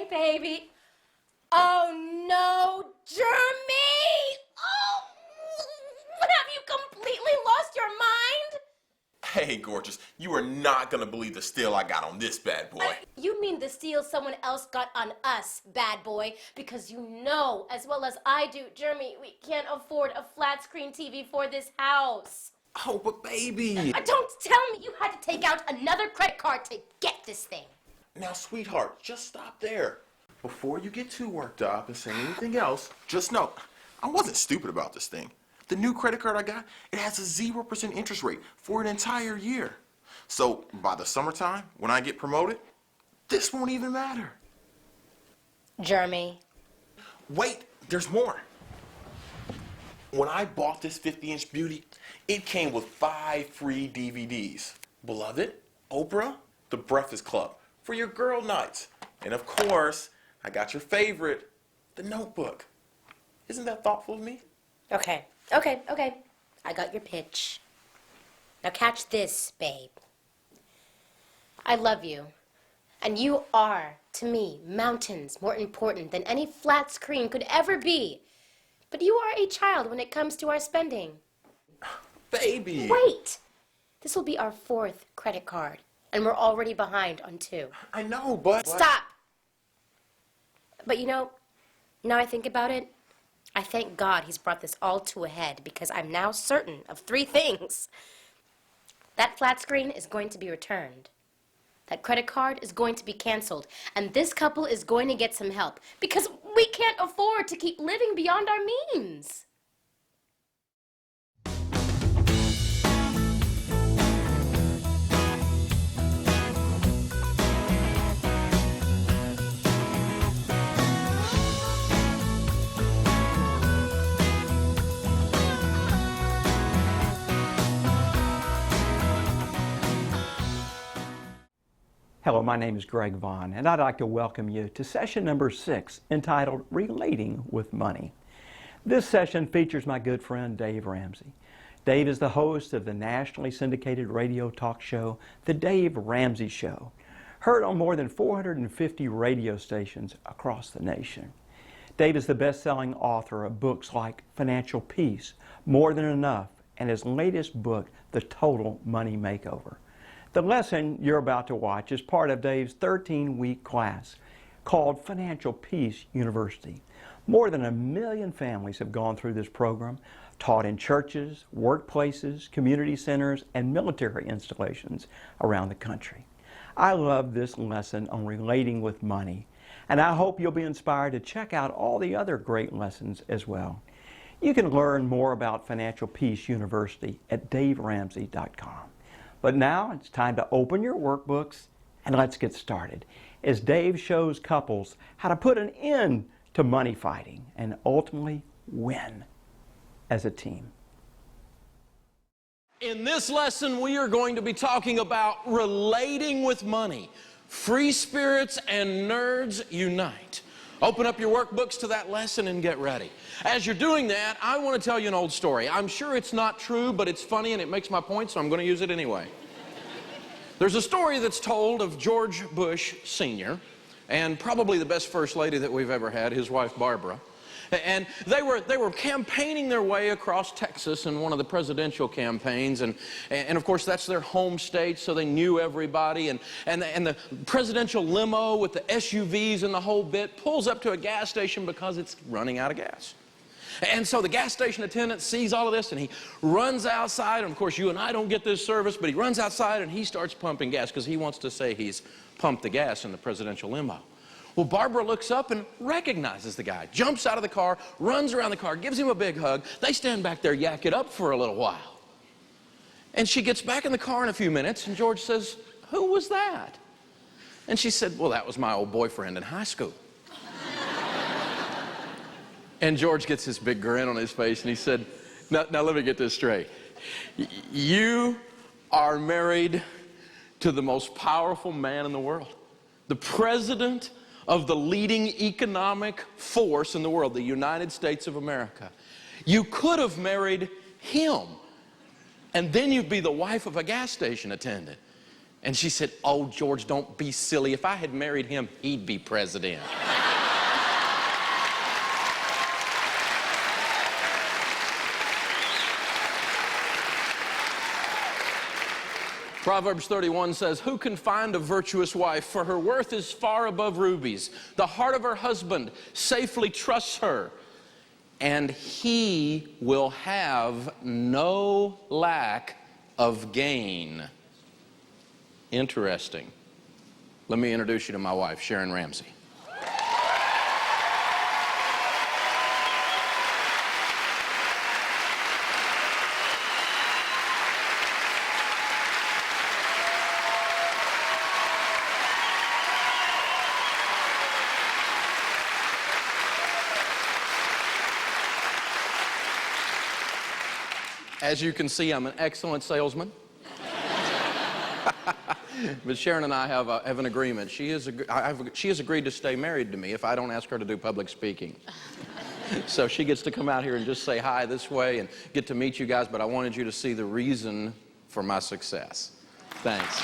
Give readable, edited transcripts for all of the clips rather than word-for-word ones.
Hey, baby. Oh, no, Jeremy! Oh, have you completely lost your mind? Hey, gorgeous, you are not gonna believe the steal I got on this bad boy. You mean the steal someone else got on us, bad boy? Because you know, as well as I do, Jeremy, we can't afford a flat-screen TV for this house. Oh, but baby. Don't tell me you had to take out another credit card to get this thing. Now, sweetheart, just stop there. Before you get too worked up and say anything else, just know, I wasn't stupid about this thing. The new credit card I got, it has a 0% interest rate for an entire year. So by the summertime, when I get promoted, this won't even matter. Jeremy. Wait, there's more. When I bought this 50-inch beauty, it came with 5 free DVDs. Beloved, Oprah, The Breakfast Club, for your girl nights. And of course, I got your favorite, The Notebook. Isn't that thoughtful of me? Okay. I got your pitch. Now catch this, babe. I love you. And you are, to me, mountains more important than any flat screen could ever be. But you are a child when it comes to our spending. Baby! Wait! This will be our 4th credit card, and we're already behind on 2. I know, but... Stop! But you know, now I think about it, I thank God he's brought this all to a head because I'm now certain of 3 things. That flat screen is going to be returned. That credit card is going to be canceled. And this couple is going to get some help because we can't afford to keep living beyond our means. Hello, my name is Greg Vaughn, and I'd like to welcome you to session number 6, entitled Relating with Money. This session features my good friend Dave Ramsey. Dave is the host of the nationally syndicated radio talk show, The Dave Ramsey Show, heard on more than 450 radio stations across the nation. Dave is the best-selling author of books like Financial Peace, More Than Enough, and his latest book, The Total Money Makeover. The lesson you're about to watch is part of Dave's 13-week class called Financial Peace University. More than 1 million families have gone through this program, taught in churches, workplaces, community centers, and military installations around the country. I love this lesson on relating with money, and I hope you'll be inspired to check out all the other great lessons as well. You can learn more about Financial Peace University at daveramsey.com. But now it's time to open your workbooks and let's get started as Dave shows couples how to put an end to money fighting and ultimately win as a team. In this lesson, we are going to be talking about relating with money. Free spirits and nerds unite. Open up your workbooks to that lesson and get ready. As you're doing that, I want to tell you an old story. I'm sure it's not true, but it's funny and it makes my point, so I'm going to use it anyway. There's a story that's told of George Bush Sr. and probably the best first lady that we've ever had, his wife Barbara. And they were campaigning their way across Texas in one of the presidential campaigns, and of course that's their home state, so they knew everybody. And the presidential limo with the SUVs and the whole bit pulls up to a gas station because it's running out of gas. And so the gas station attendant sees all of this and he runs outside, and of course you and I don't get this service, but he runs outside and he starts pumping gas because he wants to say he's pumped the gas in the presidential limo. Well, Barbara looks up and recognizes the guy, jumps out of the car, runs around the car, gives him a big hug. They stand back there, yak it up for a little while. And she gets back in the car in a few minutes, and George says, "Who was that?" And she said, "Well, that was my old boyfriend in high school." And George gets this big grin on his face, and he said, now let me get this straight. You are married to the most powerful man in the world, the president of the leading economic force in the world, the United States of America. You could have married him, and then you'd be the wife of a gas station attendant. And she said, "Oh, George, don't be silly. If I had married him, he'd be president." Proverbs 31 says, "Who can find a virtuous wife? For her worth is far above rubies. The heart of her husband safely trusts her, and he will have no lack of gain." Interesting. Let me introduce you to my wife, Sharon Ramsey. As you can see, I'm an excellent salesman. But Sharon and I have an agreement. She has agreed to stay married to me if I don't ask her to do public speaking. So she gets to come out here and just say hi this way and get to meet you guys, but I wanted you to see the reason for my success. Thanks.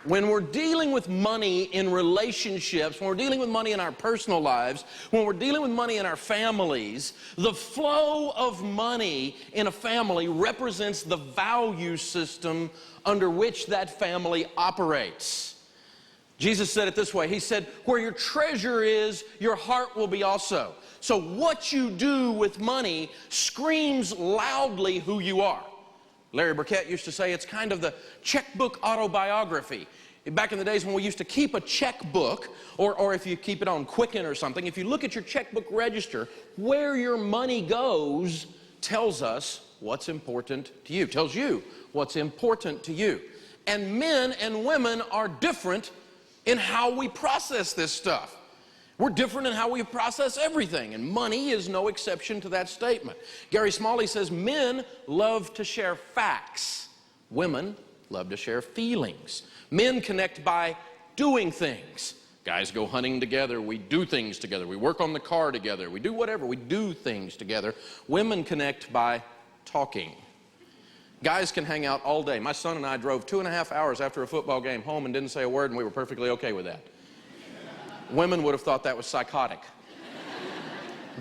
When we're dealing with money in relationships, when we're dealing with money in our personal lives, when we're dealing with money in our families, the flow of money in a family represents the value system under which that family operates. Jesus said it this way. He said, "Where your treasure is, your heart will be also." So what you do with money screams loudly who you are. Larry Burkett used to say it's kind of the checkbook autobiography. Back in the days when we used to keep a checkbook, or if you keep it on Quicken or something, if you look at your checkbook register, where your money goes tells us what's important to you, tells you what's important to you. And men and women are different in how we process this stuff. We're different in how we process everything, and money is no exception to that statement. Gary Smalley says men love to share facts. Women love to share feelings. Men connect by doing things. Guys go hunting together. We do things together. We work on the car together. We do whatever. We do things together. Women connect by talking. Guys can hang out all day. My son and I drove 2.5 hours after a football game home and didn't say a word, and we were perfectly okay with that. Women would have thought that was psychotic.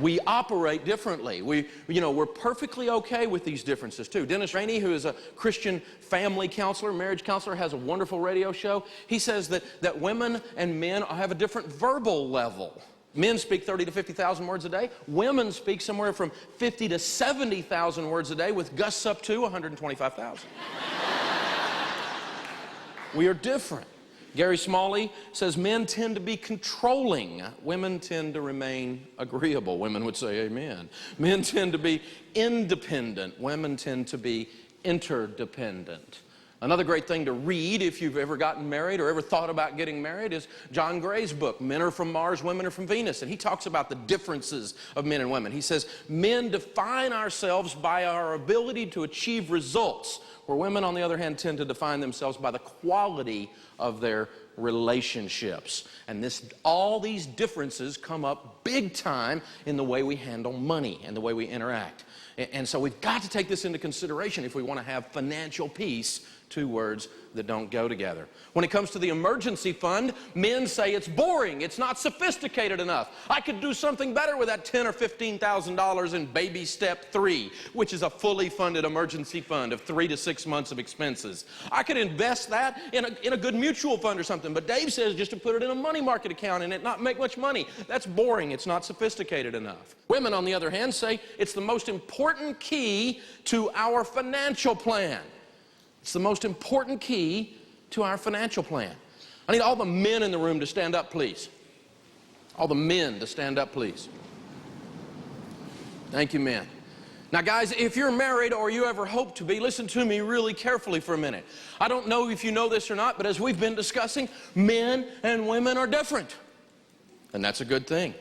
We operate differently. We're perfectly okay with these differences too. Dennis Rainey, who is a Christian family counselor, marriage counselor, has a wonderful radio show. He says that women and men have a different verbal level. Men speak 30 to 50,000 words a day. Women speak somewhere from 50 to 70,000 words a day, with gusts up to 125,000. We are different. Gary Smalley says men tend to be controlling. Women tend to remain agreeable. Women would say amen. Men tend to be independent. Women tend to be interdependent. Another great thing to read if you've ever gotten married or ever thought about getting married is John Gray's book, Men Are From Mars, Women Are From Venus. And he talks about the differences of men and women. He says, men define ourselves by our ability to achieve results, where women, on the other hand, tend to define themselves by the quality of their relationships. And all these differences come up big time in the way we handle money and the way we interact. And so we've got to take this into consideration if we want to have financial peace, two words that don't go together. When it comes to the emergency fund, men say it's boring, it's not sophisticated enough. I could do something better with that $10,000 or $15,000 in baby step 3, which is a fully funded emergency fund of 3 to 6 months of expenses. I could invest that in a good mutual fund or something, but Dave says just to put it in a money market account and it not make much money. That's boring, it's not sophisticated enough. Women, on the other hand, say it's the most important key to our financial plan. It's the most important key to our financial plan. I need all the men in the room to stand up, please. All the men to stand up, please. Thank you, men. Now, guys, if you're married or you ever hope to be, listen to me really carefully for a minute. I don't know if you know this or not, but as we've been discussing, men and women are different. And that's a good thing.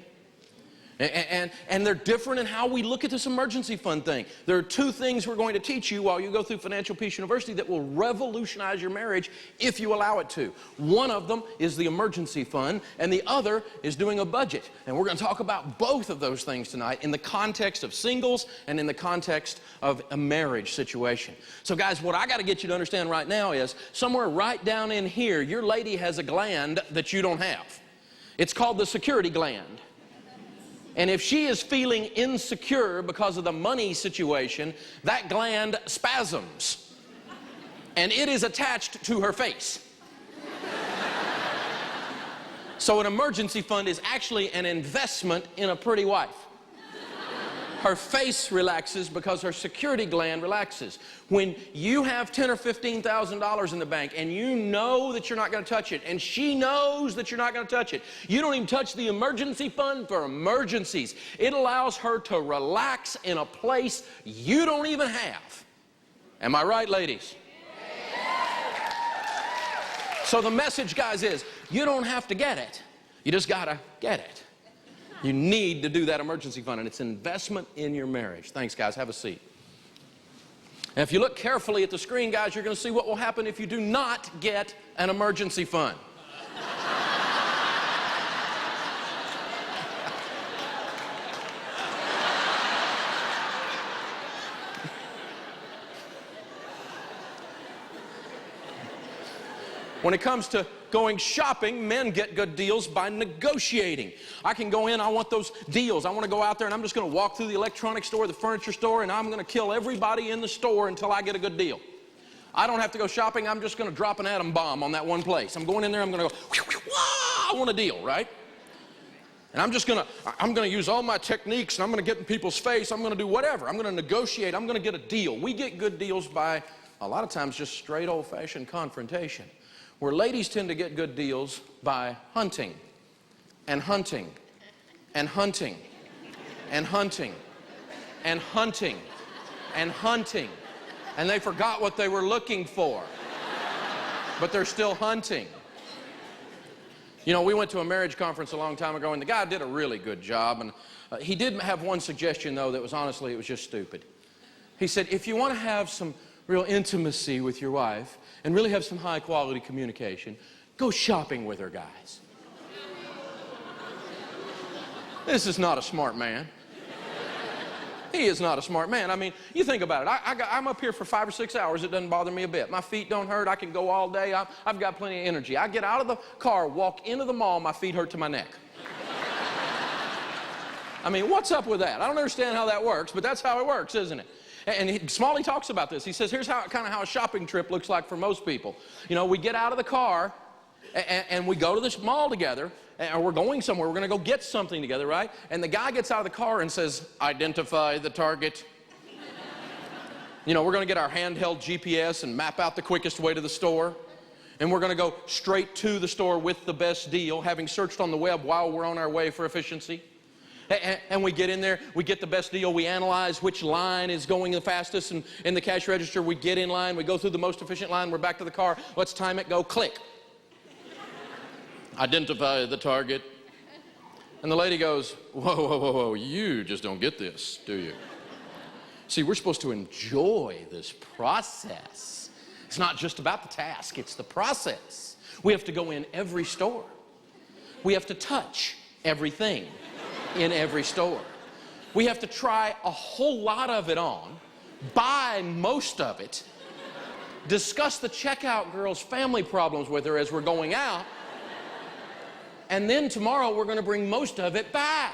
And they're different in how we look at this emergency fund thing. There are two things we're going to teach you while you go through Financial Peace University that will revolutionize your marriage if you allow it to. One of them is the emergency fund, and the other is doing a budget. And we're going to talk about both of those things tonight in the context of singles and in the context of a marriage situation. So guys, what I got to get you to understand right now is somewhere right down in here, your lady has a gland that you don't have. It's called the security gland. And if she is feeling insecure because of the money situation, that gland spasms. And it is attached to her face. So an emergency fund is actually an investment in a pretty wife. Her face relaxes because her security gland relaxes. When you have $10,000 or $15,000 in the bank and you know that you're not going to touch it, and she knows that you're not going to touch it, you don't even touch the emergency fund for emergencies. It allows her to relax in a place you don't even have. Am I right, ladies? So the message, guys, is you don't have to get it. You just got to get it. You need to do that emergency fund, and it's an investment in your marriage. Thanks, guys. Have a seat. And if you look carefully at the screen, guys, you're going to see what will happen if you do not get an emergency fund. When it comes to going shopping, men get good deals by negotiating. I can go in, I want those deals. I want to go out there and I'm just going to walk through the electronics store, the furniture store, and I'm going to kill everybody in the store until I get a good deal. I don't have to go shopping. I'm just going to drop an atom bomb on that one place. I'm going in there, I'm going to go, I want a deal, right? And I'm going to use all my techniques, and I'm going to get in people's face. I'm going to do whatever. I'm going to negotiate. I'm going to get a deal. We get good deals by, a lot of times, just straight old-fashioned confrontation. Where ladies tend to get good deals by hunting and hunting and hunting and hunting and hunting and hunting. And they forgot what they were looking for, but they're still hunting. You know, we went to a marriage conference a long time ago, and the guy did a really good job. And he did have one suggestion, though, that was honestly, it was just stupid. He said, if you want to have some real intimacy with your wife and really have some high quality communication, go shopping with her, guys. This is not a smart man. He is not a smart man. I mean, you think about it. I'm up here for 5 or 6 hours. It doesn't bother me a bit. My feet don't hurt. I can go all day. I've got plenty of energy. I get out of the car, walk into the mall, my feet hurt to my neck. I mean, what's up with that? I don't understand how that works, but that's how it works, isn't it? And Smalley talks about this. He says, here's kind of how a shopping trip looks like for most people. You know, we get out of the car, and we go to this mall together, or we're going somewhere. We're going to go get something together, right? And the guy gets out of the car and says, identify the target. You know, we're going to get our handheld GPS and map out the quickest way to the store. And we're going to go straight to the store with the best deal, having searched on the web while we're on our way for efficiency. And we get in there, we get the best deal, we analyze which line is going the fastest, and in the cash register, we get in line, we go through the most efficient line, we're back to the car, let's time it, go, click. Identify the target. And the lady goes, whoa, whoa, whoa, whoa, you just don't get this, do you? See, we're supposed to enjoy this process. It's not just about the task, it's the process. We have to go in every store. We have to touch everything in every store. We have to try a whole lot of it on, buy most of it, discuss the checkout girl's family problems with her as we're going out, and then tomorrow we're going to bring most of it back.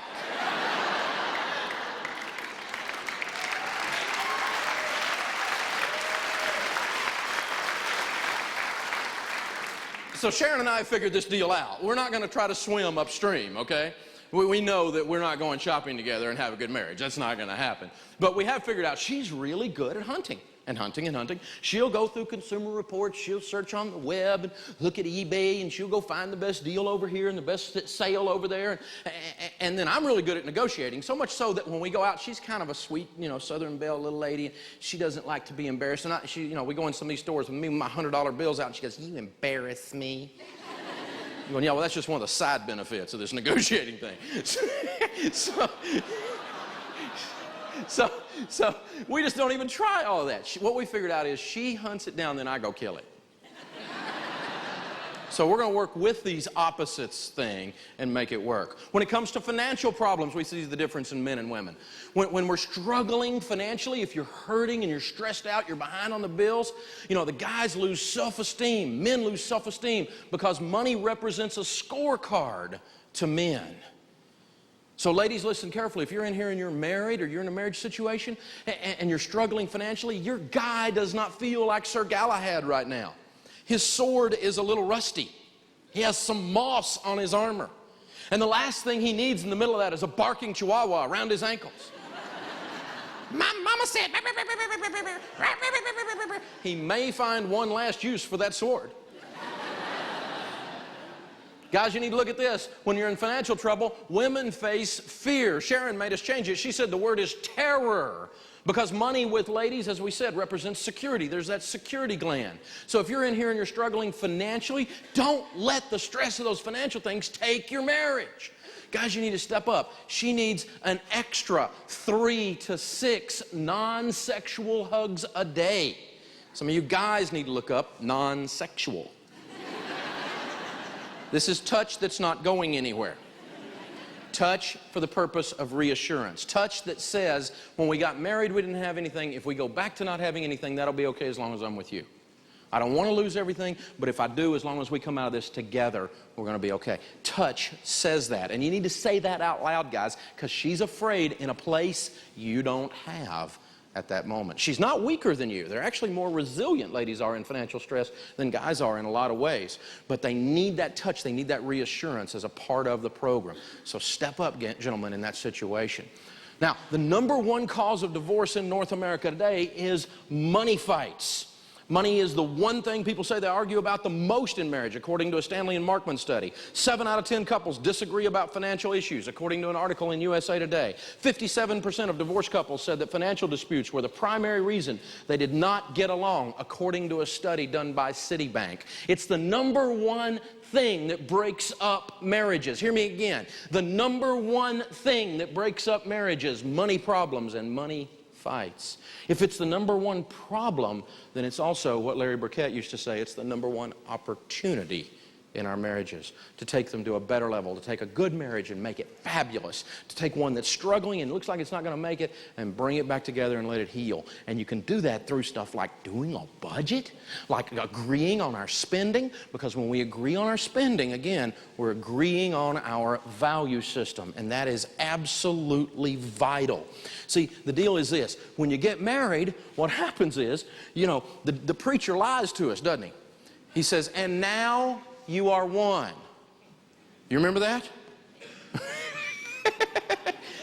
So Sharon and I figured this deal out. We're not going to try to swim upstream, okay? We know that we're not going shopping together and have a good marriage. That's not going to happen. But we have figured out she's really good at hunting and hunting and hunting. She'll go through Consumer Reports. She'll search on the web and look at eBay, and she'll go find the best deal over here and the best sale over there. And then I'm really good at negotiating, so much so that when we go out, she's kind of a sweet, you know, Southern Belle little lady. She doesn't like to be embarrassed. And we go in some of these stores with me with my $100 bills out, and she goes, you embarrass me. You're going, yeah, well, that's just one of the side benefits of this negotiating thing. So we just don't even try all of that. What we figured out is she hunts it down, then I go kill it. So we're going to work with these opposites thing and make it work. When it comes to financial problems, we see the difference in men and women. When we're struggling financially, if you're hurting and you're stressed out, you're behind on the bills, you know, the guys lose self-esteem. Men lose self-esteem because money represents a scorecard to men. So ladies, listen carefully. If you're in here and you're married or you're in a marriage situation and you're struggling financially, your guy does not feel like Sir Galahad right now. His sword is a little rusty. He has some moss on his armor. And the last thing he needs in the middle of that is a barking chihuahua around his ankles. My mama said, he may find one last use for that sword. Guys, you need to look at this. When you're in financial trouble, women face fear. Sharon made us change it. She said the word is terror. Because money with ladies, as we said, represents security. There's that security gland. So if you're in here and you're struggling financially, don't let the stress of those financial things take your marriage. Guys, you need to step up. She needs an extra 3 to 6 non-sexual hugs a day. Some of you guys need to look up non-sexual. This is touch that's not going anywhere. Touch for the purpose of reassurance. Touch that says, when we got married, we didn't have anything. If we go back to not having anything, that'll be okay as long as I'm with you. I don't want to lose everything, but if I do, as long as we come out of this together, we're going to be okay. Touch says that. And you need to say that out loud, guys, because she's afraid in a place you don't have at that moment. She's not weaker than you. They're actually more resilient, ladies are, in financial stress than guys are in a lot of ways. But they need that touch. They need that reassurance as a part of the program. So step up, gentlemen, in that situation. Now, the number one cause of divorce in North America today is money fights. Money is the one thing people say they argue about the most in marriage, according to a Stanley and Markman study. 7 out of 10 couples disagree about financial issues, according to an article in USA Today. 57% of divorced couples said that financial disputes were the primary reason they did not get along, according to a study done by Citibank. It's the number one thing that breaks up marriages. Hear me again. The number one thing that breaks up marriages, money problems and money fights. If it's the number one problem, then it's also what Larry Burkett used to say, it's the number one opportunity in our marriages to take them to a better level, to take a good marriage and make it fabulous, to take one that's struggling and looks like it's not going to make it and bring it back together and let it heal. And you can do that through stuff like doing a budget, like agreeing on our spending, because when we agree on our spending, again, we're agreeing on our value system, and that is absolutely vital. See, the deal is this. When you get married, what happens is, you know, the preacher lies to us, doesn't he? He says, and now you are one. You remember that?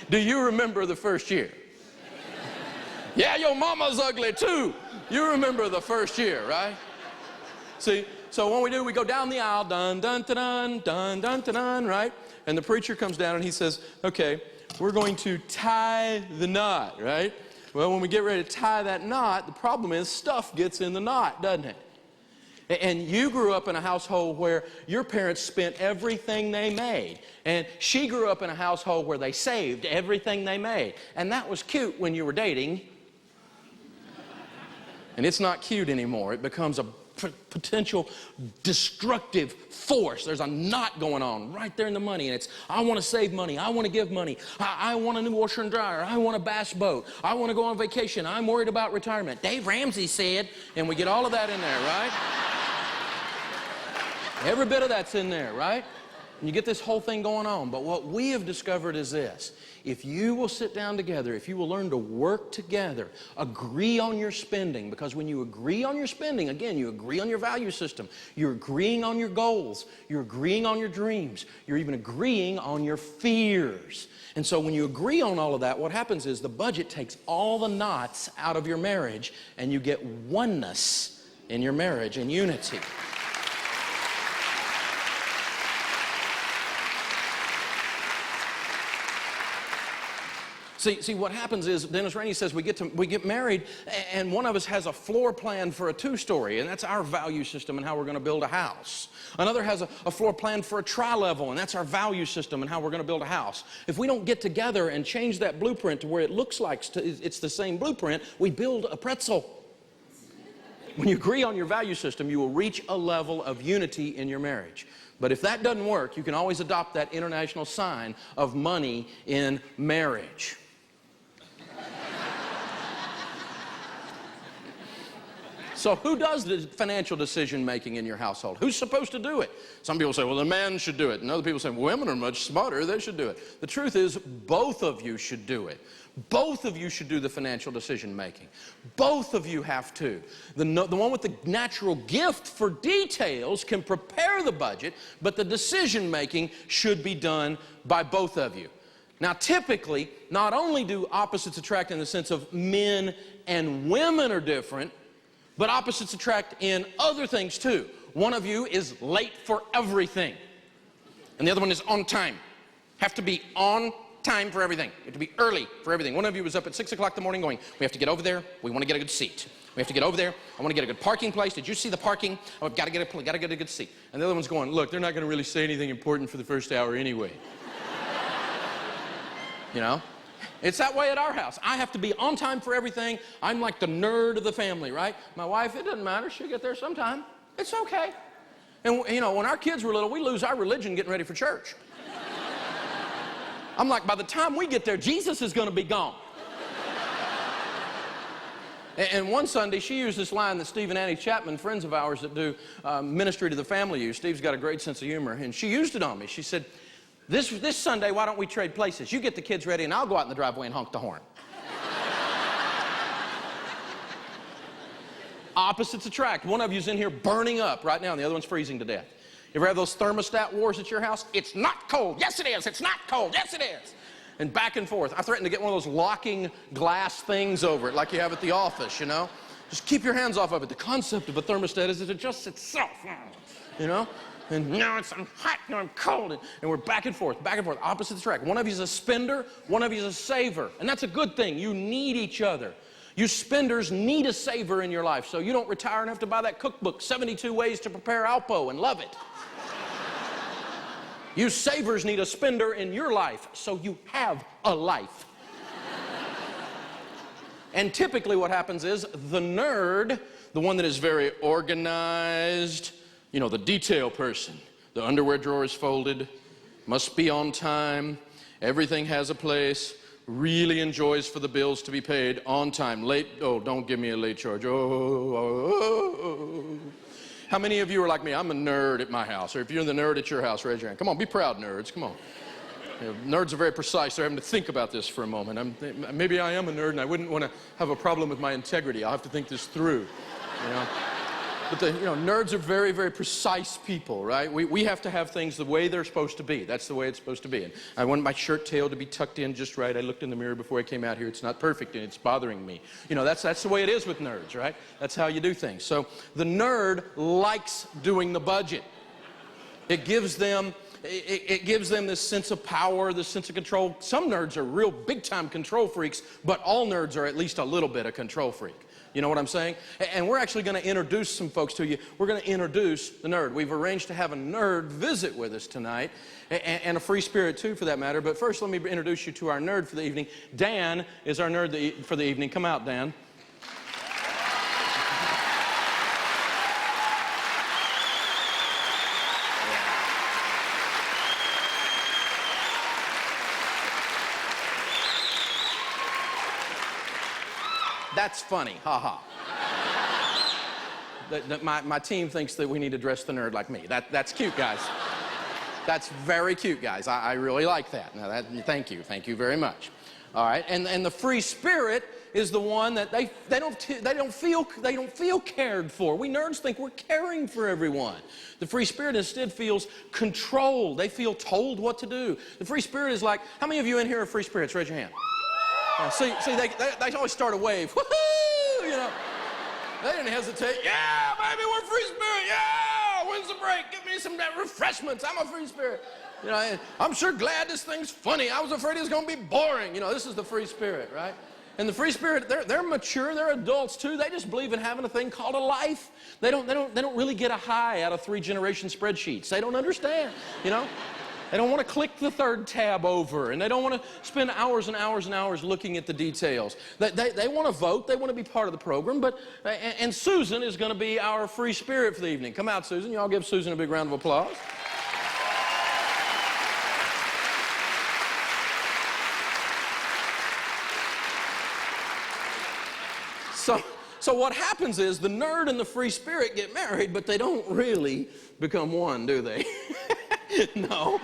Do you remember the first year? Yeah, your mama's ugly too. You remember the first year, right? See, so what we do, we go down the aisle, dun, dun, dun, dun, dun, dun, dun, dun, right? And the preacher comes down and he says, okay, we're going to tie the knot, right? Well, when we get ready to tie that knot, the problem is stuff gets in the knot, doesn't it? And you grew up in a household where your parents spent everything they made. And she grew up in a household where they saved everything they made. And that was cute when you were dating. And it's not cute anymore. It becomes a potential destructive force. There's a knot going on right there in the money. And it's, I want to save money. I want to give money. I want a new washer and dryer. I want a bass boat. I want to go on vacation. I'm worried about retirement. Dave Ramsey said, and we get all of that in there, right? Every bit of that's in there, right? And you get this whole thing going on. But what we have discovered is this. If you will sit down together, if you will learn to work together, agree on your spending, because when you agree on your spending, again, you agree on your value system, you're agreeing on your goals, you're agreeing on your dreams, you're even agreeing on your fears. And so when you agree on all of that, what happens is the budget takes all the knots out of your marriage, and you get oneness in your marriage and unity. See, what happens is, Dennis Rainey says we get married, and one of us has a floor plan for a 2-story, and that's our value system and how we're going to build a house. Another has a floor plan for a tri-level, and that's our value system and how we're going to build a house. If we don't get together and change that blueprint to where it looks like it's the same blueprint, we build a pretzel. When you agree on your value system, you will reach a level of unity in your marriage. But if that doesn't work, you can always adopt that international sign of money in marriage. So who does the financial decision making in your household? Who's supposed to do it? Some people say, well, the man should do it. And other people say, well, women are much smarter, they should do it. The truth is, both of you should do it. Both of you should do the financial decision making. Both of you have to. The one with the natural gift for details can prepare the budget, but the decision making should be done by both of you. Now, typically, not only do opposites attract in the sense of men and women are different, but opposites attract in other things too. One of you is late for everything, and the other one is on time. Have to be on time for everything. You have to be early for everything. One of you was up at 6 o'clock in the morning going, we have to get over there, we want to get a good seat. We have to get over there, I want to get a good parking place. Did you see the parking? Oh, I've got to get a good seat. And the other one's going, look, they're not going to really say anything important for the first hour anyway. You know? It's that way at our house. I have to be on time for everything. I'm like the nerd of the family, right? My wife, it doesn't matter. She'll get there sometime. It's okay. And, you know, when our kids were little, we lose our religion getting ready for church. I'm like, by the time we get there, Jesus is going to be gone. And one Sunday, she used this line that Steve and Annie Chapman, friends of ours that do ministry to the family, use. Steve's got a great sense of humor, and she used it on me. She said, this Sunday, why don't we trade places? You get the kids ready, and I'll go out in the driveway and honk the horn. Opposites attract. One of you's in here burning up right now, and the other one's freezing to death. You ever have those thermostat wars at your house? It's not cold. Yes, it is. It's not cold. Yes, it is. And back and forth. I threatened to get one of those locking glass things over it like you have at the office, you know? Just keep your hands off of it. The concept of a thermostat is it adjusts itself, you know? And now I'm hot, now I'm cold. And we're back and forth, opposites attract. One of you's a spender, one of you's a saver. And that's a good thing. You need each other. You spenders need a saver in your life so you don't retire and have to buy that cookbook, 72 Ways to Prepare Alpo, and love it. You savers need a spender in your life so you have a life. And typically what happens is the nerd, the one that is very organized, you know, the detail person, the underwear drawer is folded, must be on time, everything has a place, really enjoys for the bills to be paid on time. Late, oh, don't give me a late charge. Oh. How many of you are like me? I'm a nerd at my house. Or if you're the nerd at your house, raise your hand. Come on, be proud, nerds. Come on. You know, nerds are very precise. They're having to think about this for a moment. Maybe I am a nerd, and I wouldn't want to have a problem with my integrity. I'll have to think this through, you know. But nerds are very, very precise people, right? We have to have things the way they're supposed to be. That's the way it's supposed to be. And I want my shirt tail to be tucked in just right. I looked in the mirror before I came out here. It's not perfect, and it's bothering me. You know, that's the way it is with nerds, right? That's how you do things. So the nerd likes doing the budget. It gives them this sense of power, this sense of control. Some nerds are real big-time control freaks, but all nerds are at least a little bit a control freak. You know what I'm saying? And we're actually going to introduce some folks to you. We're going to introduce the nerd. We've arranged to have a nerd visit with us tonight, and a free spirit too for that matter. But first, let me introduce you to our nerd for the evening. Dan is our nerd for the evening. Come out, Dan. That's funny, ha-ha. My team thinks that we need to dress the nerd like me. That's cute, guys. That's very cute, guys. I really like that. Now, thank you very much. All right, and the free spirit is the one that they don't feel cared for. We nerds think we're caring for everyone. The free spirit instead feels controlled. They feel told what to do. The free spirit is like, how many of you in here are free spirits? Raise your hand. See, they always start a wave. Woohoo! You know, they didn't hesitate. Yeah, baby, we're free spirit. Yeah, when's the break? Give me some refreshments. I'm a free spirit. You know, I'm sure glad this thing's funny. I was afraid it was going to be boring. You know, this is the free spirit, right? And the free spirit, they're mature, they're adults too. They just believe in having a thing called a life. They don't really get a high out of 3-generation spreadsheets. They don't understand, you know? They don't want to click the third tab over, and they don't want to spend hours and hours and hours looking at the details. They want to vote. They want to be part of the program. And Susan is going to be our free spirit for the evening. Come out, Susan. You all give Susan a big round of applause. So what happens is the nerd and the free spirit get married, but they don't really become one, do they? No.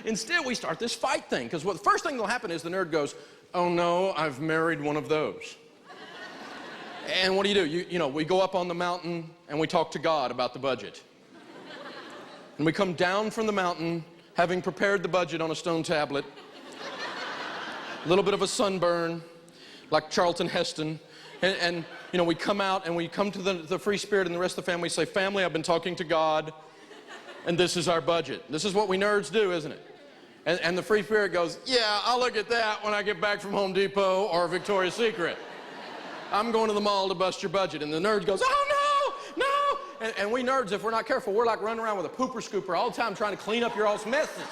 Instead, we start this fight thing, because the first thing that'll happen is the nerd goes, oh no, I've married one of those. And what do? You know, we go up on the mountain and we talk to God about the budget. And we come down from the mountain having prepared the budget on a stone tablet, a little bit of a sunburn, like Charlton Heston. And you know, we come out and we come to the free spirit and the rest of the family, say, family, I've been talking to God, and this is our budget. This is what we nerds do, isn't it? And the free spirit goes, yeah, I'll look at that when I get back from Home Depot or Victoria's Secret. I'm going to the mall to bust your budget. And the nerd goes, oh, no, no. And we nerds, if we're not careful, we're like running around with a pooper scooper all the time trying to clean up your all's messes.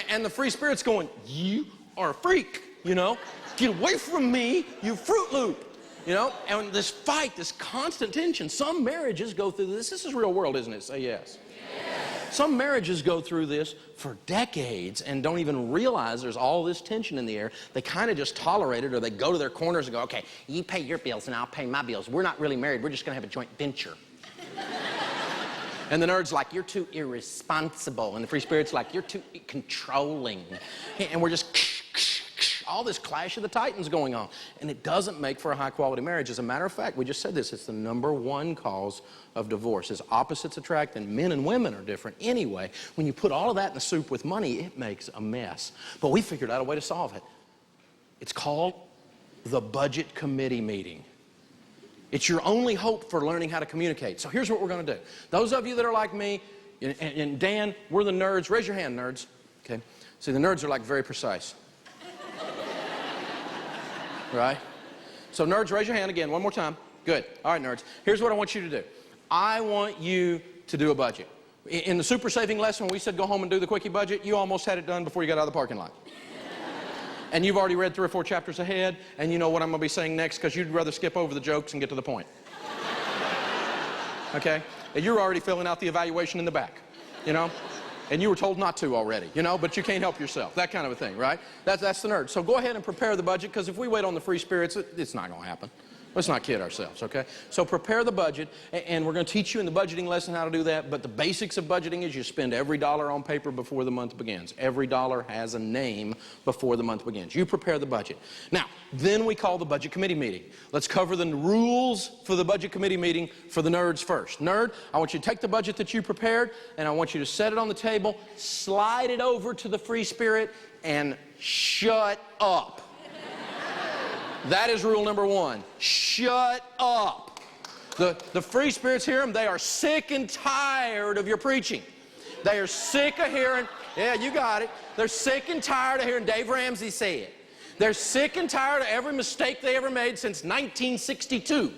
And the free spirit's going, you are a freak, you know? Get away from me, you Fruit Loop. You know, and this fight, this constant tension, some marriages go through this. This is real world, isn't it? Say yes. Yes. Some marriages go through this for decades and don't even realize there's all this tension in the air. They kind of just tolerate it, or they go to their corners and go, okay, you pay your bills and I'll pay my bills. We're not really married. We're just going to have a joint venture. And the nerd's like, you're too irresponsible. And the free spirit's like, you're too controlling. And we're just all this clash of the titans going on. And it doesn't make for a high-quality marriage. As a matter of fact, we just said this, it's the #1 cause of divorce. As opposites attract, and men and women are different anyway, when you put all of that in the soup with money, it makes a mess. But we figured out a way to solve it. It's called the budget committee meeting. It's your only hope for learning how to communicate. So here's what we're going to do. Those of you that are like me, and Dan, we're the nerds. Raise your hand, nerds. Okay. See, the nerds are like very precise. Right? So nerds, raise your hand again one more time. Good. All right, nerds. Here's what I want you to do. I want you to do a budget. In the super saving lesson, when we said go home and do the quickie budget, you almost had it done before you got out of the parking lot. And you've already read 3 or 4 chapters ahead, and you know what I'm going to be saying next because you'd rather skip over the jokes and get to the point. Okay? And you're already filling out the evaluation in the back, you know? And you were told not to already, you know, but you can't help yourself. That kind of a thing, right? That's the nerd. So go ahead and prepare the budget, because if we wait on the free spirits, it's not going to happen. Let's not kid ourselves, okay? So prepare the budget, and we're going to teach you in the budgeting lesson how to do that. But the basics of budgeting is you spend every dollar on paper before the month begins. Every dollar has a name before the month begins. You prepare the budget. Now, then we call the budget committee meeting. Let's cover the rules for the budget committee meeting for the nerds first. Nerd, I want you to take the budget that you prepared, and I want you to set it on the table, slide it over to the free spirit, and shut up. That is rule #1. Shut up. The free spirits hear them. They are sick and tired of your preaching. They are sick of hearing, yeah, you got it. They're sick and tired of hearing Dave Ramsey say it. They're sick and tired of every mistake they ever made since 1962.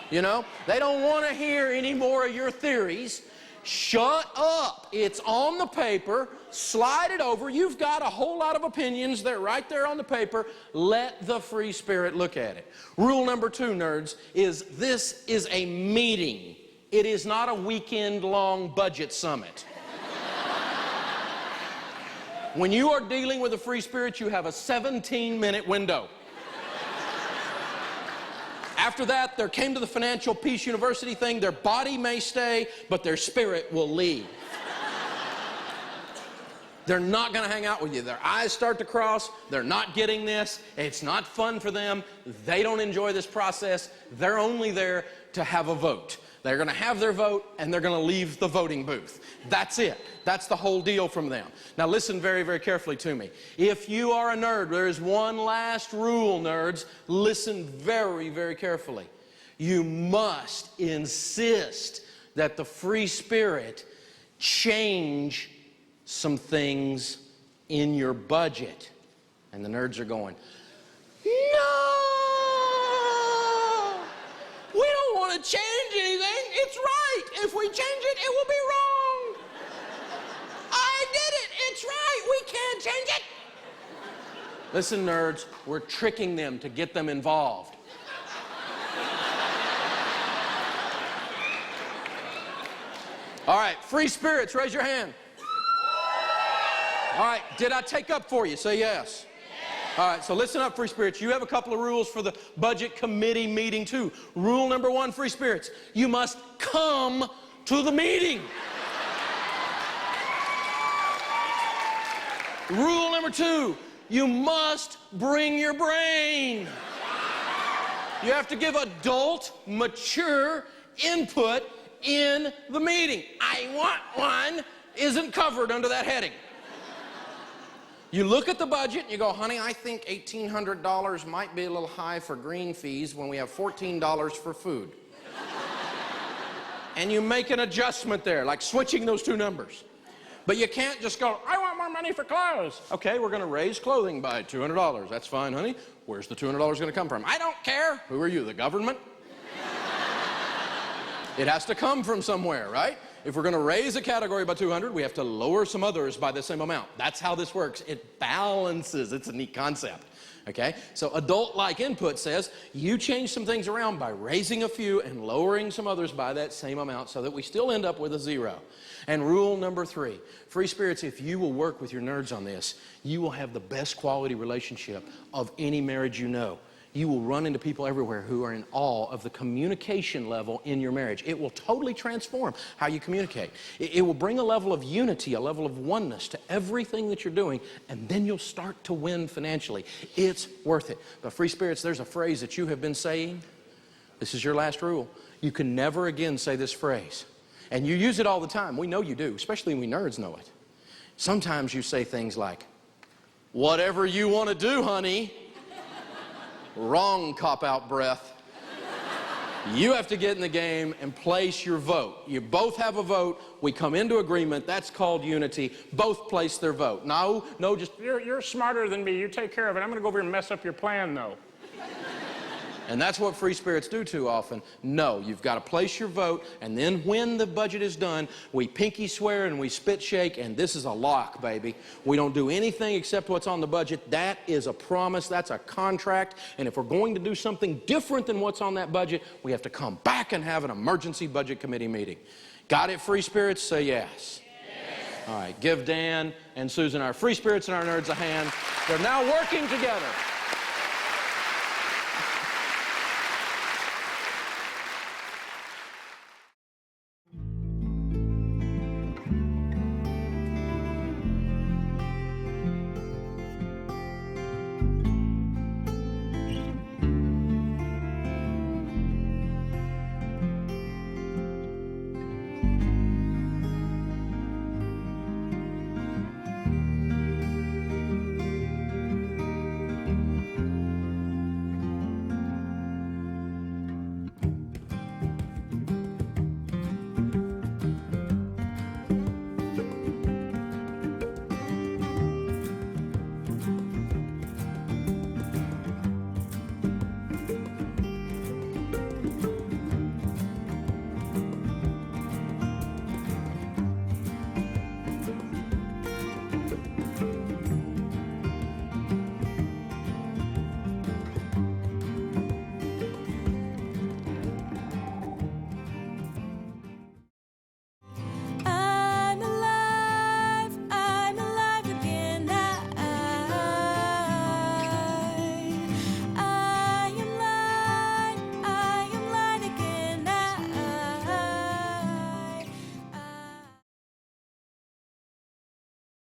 You know? They don't want to hear any more of your theories. Shut up. It's on the paper. Slide it over. You've got a whole lot of opinions. They're right there on the paper. Let the free spirit look at it. Rule #2, nerds, is this is a meeting. It is not a weekend-long budget summit. When you are dealing with a free spirit, you have a 17-minute window. After that, there came to the Financial Peace University thing. Their body may stay, but their spirit will leave. They're not going to hang out with you. Their eyes start to cross. They're not getting this. It's not fun for them. They don't enjoy this process. They're only there to have a vote. They're going to have their vote, and they're going to leave the voting booth. That's it. That's the whole deal from them. Now listen very, very carefully to me. If you are a nerd, there is one last rule, nerds. Listen very, very carefully. You must insist that the free spirit change some things in your budget. And the nerds are going, no! We don't want to change anything. It's right. If we change it, it will be wrong. I did it. It's right. We can't change it. Listen, nerds, we're tricking them to get them involved. All right, free spirits, raise your hand. All right, did I take up for you? Say yes. All right, so listen up, free spirits. You have a couple of rules for the budget committee meeting too. Rule number one, free spirits, you must come to the meeting. Rule number two, you must bring your brain. You have to give adult, mature input in the meeting. I want one isn't covered under that heading. You look at the budget and you go, honey, I think $1,800 might be a little high for green fees when we have $14 for food. And you make an adjustment there, like switching those two numbers. But you can't just go, I want more money for clothes. Okay, we're going to raise clothing by $200. That's fine, honey. Where's the $200 going to come from? I don't care. Who are you, the government? It has to come from somewhere, right? If we're going to raise a category by 200, we have to lower some others by the same amount. That's how this works. It balances. It's a neat concept. Okay? So adult-like input says you change some things around by raising a few and lowering some others by that same amount so that we still end up with a zero. And rule number three, free spirits, if you will work with your nerds on this, you will have the best quality relationship of any marriage you know. You will run into people everywhere who are in awe of the communication level in your marriage. It will totally transform how you communicate. It will bring a level of unity, a level of oneness to everything that you're doing, and then you'll start to win financially. It's worth it. But free spirits, there's a phrase that you have been saying. This is your last rule. You can never again say this phrase. And you use it all the time. We know you do, especially we nerds know it. Sometimes you say things like, whatever you want to do, honey. Wrong cop-out breath. You have to get in the game and place your vote. You both have a vote. We come into agreement. That's called unity. Both place their vote. No, just... You're smarter than me. You take care of it. I'm going to go over here and mess up your plan, though. And that's what free spirits do too often. No, you've got to place your vote, and then when the budget is done, we pinky swear and we spit shake, and this is a lock, baby. We don't do anything except what's on the budget. That is a promise. That's a contract. And if we're going to do something different than what's on that budget, we have to come back and have an emergency budget committee meeting. Got it, free spirits? Say yes. All right, give Dan and Susan, our free spirits and our nerds, a hand. They're now working together.